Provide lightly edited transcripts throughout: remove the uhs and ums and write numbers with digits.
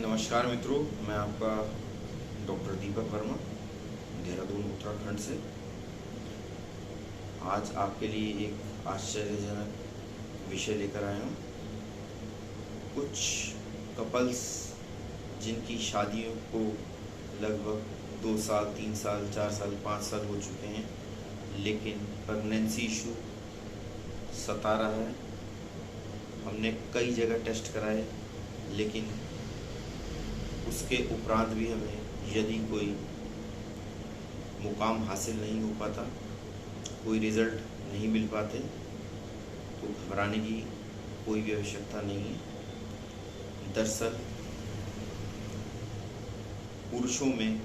नमस्कार मित्रों, मैं आपका डॉक्टर दीपक वर्मा देहरादून उत्तराखंड से। आज आपके लिए एक आश्चर्यजनक विषय लेकर आया हूँ। कुछ कपल्स जिनकी शादियों को लगभग 2 साल, 3 साल, 4 साल, 5 साल हो चुके हैं, लेकिन प्रेगनेंसी इशू सता रहा है। हमने कई जगह टेस्ट कराए, लेकिन उसके उपरांत भी हमें यदि कोई मुकाम हासिल नहीं हो पाता, कोई रिज़ल्ट नहीं मिल पाते, तो घबराने की कोई भी आवश्यकता नहीं है। दरअसल पुरुषों में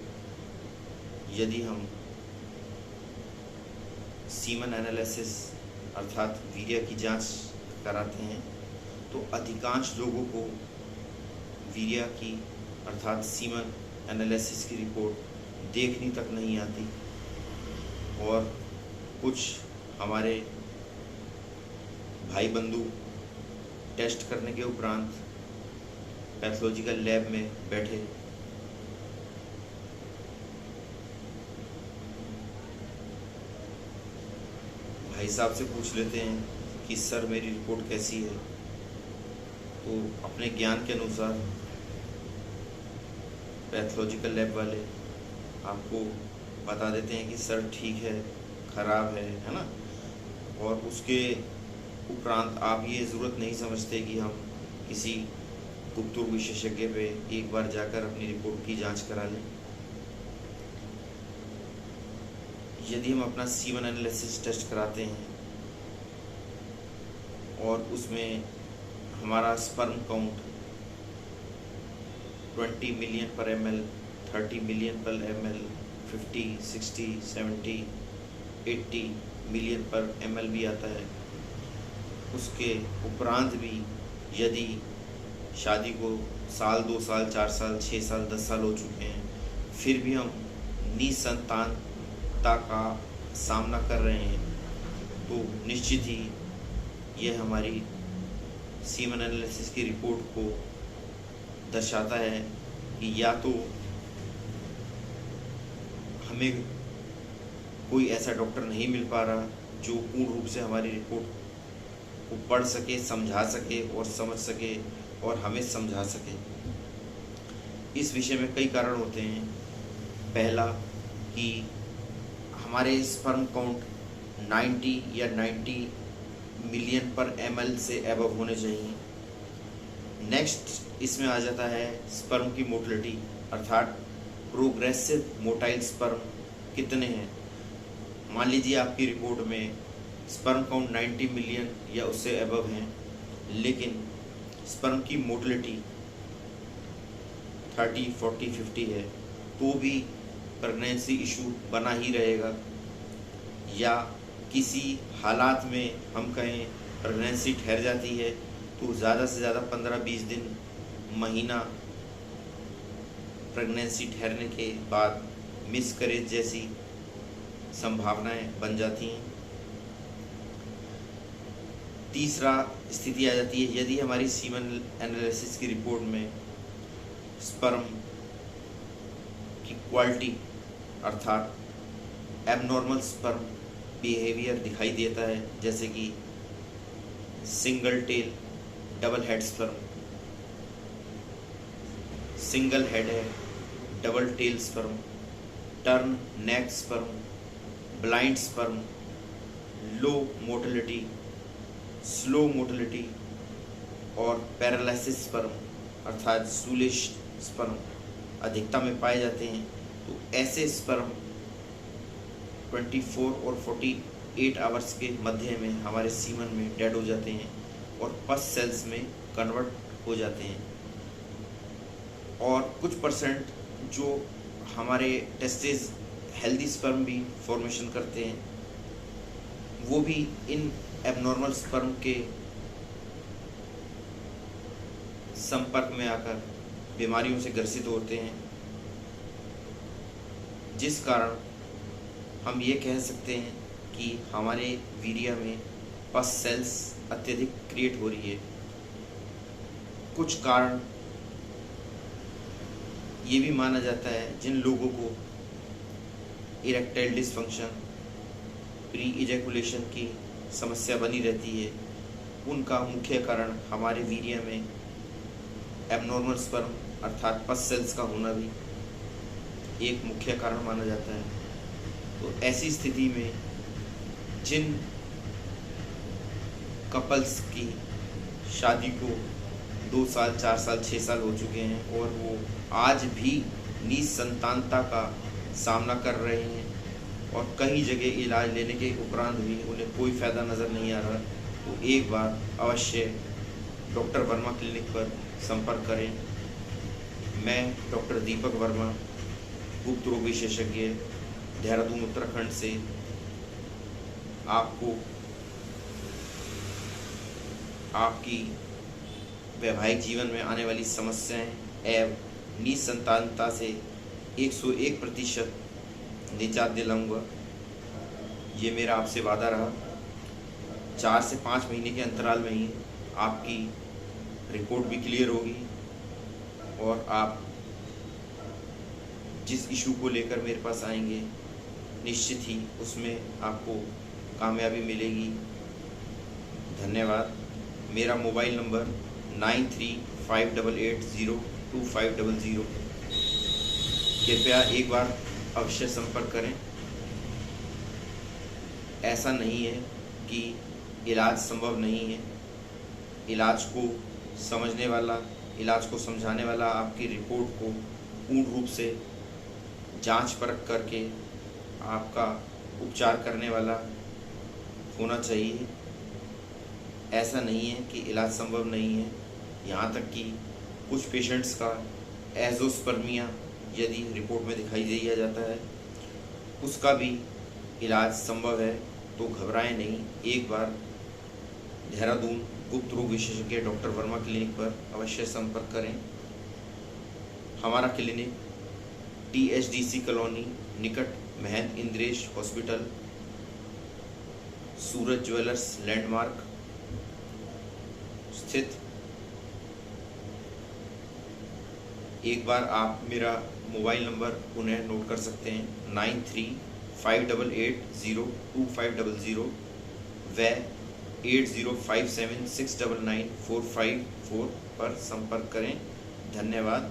यदि हम सीमन एनालिसिस अर्थात वीर्य की जांच कराते हैं, तो अधिकांश लोगों को वीर्य की अर्थात सीमन एनालिसिस की रिपोर्ट देखनी तक नहीं आती। और कुछ हमारे भाई बंधु टेस्ट करने के उपरांत पैथोलॉजिकल लैब में बैठे भाई साहब से पूछ लेते हैं कि सर मेरी रिपोर्ट कैसी है, तो अपने ज्ञान के अनुसार पैथोलॉजिकल लैब वाले आपको बता देते हैं कि सर ठीक है, ख़राब है ना। और उसके उपरांत आप ये ज़रूरत नहीं समझते कि हम किसी गुप्त विशेषज्ञ पे एक बार जाकर अपनी रिपोर्ट की जांच करा लें। यदि हम अपना सीमन एनालिसिस टेस्ट कराते हैं और उसमें हमारा स्पर्म काउंट 20 मिलियन पर ml, 30 मिलियन पर ml, 50, 60, 70, 80 मिलियन पर ml भी आता है, उसके उपरांत भी यदि शादी को साल, 2 साल, 4 साल, 6 साल, 10 साल हो चुके हैं, फिर भी हम निसंतानता का सामना कर रहे हैं, तो निश्चित ही यह हमारी सीमन एनालिसिस की रिपोर्ट को दर्शाता है कि या तो हमें कोई ऐसा डॉक्टर नहीं मिल पा रहा जो पूर्ण रूप से हमारी रिपोर्ट को पढ़ सके, समझा सके और समझ सके और हमें समझा सके। इस विषय में कई कारण होते हैं। पहला कि हमारे स्पर्म काउंट 90 या 90 मिलियन पर ml से एबव होने चाहिए। नेक्स्ट इसमें आ जाता है स्पर्म की मोटिलिटी अर्थात प्रोग्रेसिव मोटाइल स्पर्म कितने हैं। मान लीजिए आपकी रिपोर्ट में स्पर्म काउंट 90 मिलियन या उससे एबव हैं, लेकिन स्पर्म की मोटिलिटी 30, 40, 50 है, तो भी प्रेगनेंसी इशू बना ही रहेगा। या किसी हालात में हम कहें प्रेगनेंसी ठहर जाती है, तो ज़्यादा से ज़्यादा 15-20 दिन, महीना प्रेगनेंसी ठहरने के बाद मिसकैरेज जैसी संभावनाएं बन जाती हैं। तीसरा स्थिति आ जाती है यदि हमारी सीमन एनालिसिस की रिपोर्ट में स्पर्म की क्वालिटी अर्थात एबनॉर्मल स्पर्म बिहेवियर दिखाई देता है, जैसे कि single tail, double head sperm, single head है, double tail sperm, turn neck sperm, blind sperm, low motility, slow motility और पैरालिसिस स्पर्म अर्थात सूलिश स्पर्म अधिकता में पाए जाते हैं, तो ऐसे स्पर्म 24 और 48 आवर्स के मध्य में हमारे सीमन में डेड हो जाते हैं और पस सेल्स में कन्वर्ट हो जाते हैं। और कुछ परसेंट जो हमारे टेस्टिस हेल्दी स्पर्म भी फॉर्मेशन करते हैं, वो भी इन एबनॉर्मल स्पर्म के संपर्क में आकर बीमारियों से ग्रसित होते हैं, जिस कारण हम ये कह सकते हैं कि हमारे वीर्य में पस सेल्स अत्यधिक क्रिएट हो रही है। कुछ कारण ये भी माना जाता है जिन लोगों को इरेक्टाइल डिसफंक्शन, प्री इजैकुलेशन की समस्या बनी रहती है, उनका मुख्य कारण हमारे वीर्य में एबनॉर्मल स्पर्म अर्थात पस सेल्स का होना भी एक मुख्य कारण माना जाता है। तो ऐसी स्थिति में जिन कपल्स की शादी को 2 साल, 4 साल, 6 साल हो चुके हैं और वो आज भी निसंतानता का सामना कर रहे हैं और कई जगह इलाज लेने के उपरांत भी उन्हें कोई फ़ायदा नज़र नहीं आ रहा, तो एक बार अवश्य डॉक्टर वर्मा क्लिनिक पर संपर्क करें। मैं डॉक्टर दीपक वर्मा, गुप्त रोग विशेषज्ञ, देहरादून उत्तराखंड से आपको आपकी वैवाहिक जीवन में आने वाली समस्याएं एवं निसंतानता से 101% निजात दिलाऊंगा। ये मेरा आपसे वादा रहा। 4 से 5 महीने के अंतराल में ही आपकी रिपोर्ट भी क्लियर होगी और आप जिस इशू को लेकर मेरे पास आएंगे निश्चित ही उसमें आपको कामयाबी मिलेगी। धन्यवाद। मेरा मोबाइल नंबर 9358802500। कृपया एक बार अवश्य संपर्क करें। ऐसा नहीं है कि इलाज संभव नहीं है। इलाज को समझने वाला, इलाज को समझाने वाला आपकी रिपोर्ट को पूर्ण रूप से जांच परख करके आपका उपचार करने वाला होना चाहिए। ऐसा नहीं है कि इलाज संभव नहीं है। यहाँ तक कि कुछ पेशेंट्स का एजोस्पर्मिया यदि रिपोर्ट में दिखाई दिया जाता है उसका भी इलाज संभव है, तो घबराएं नहीं। एक बार देहरादून गुप्त रोग विशेषज्ञ डॉक्टर वर्मा क्लिनिक पर अवश्य संपर्क करें। हमारा क्लिनिक THDC कॉलोनी निकट महंत इंद्रेश हॉस्पिटल, सूरज ज्वेलर्स लैंडमार्क स्थित। एक बार आप मेरा मोबाइल नंबर पुनः नोट कर सकते हैं 9358802500 व 8057699454 पर संपर्क करें। धन्यवाद।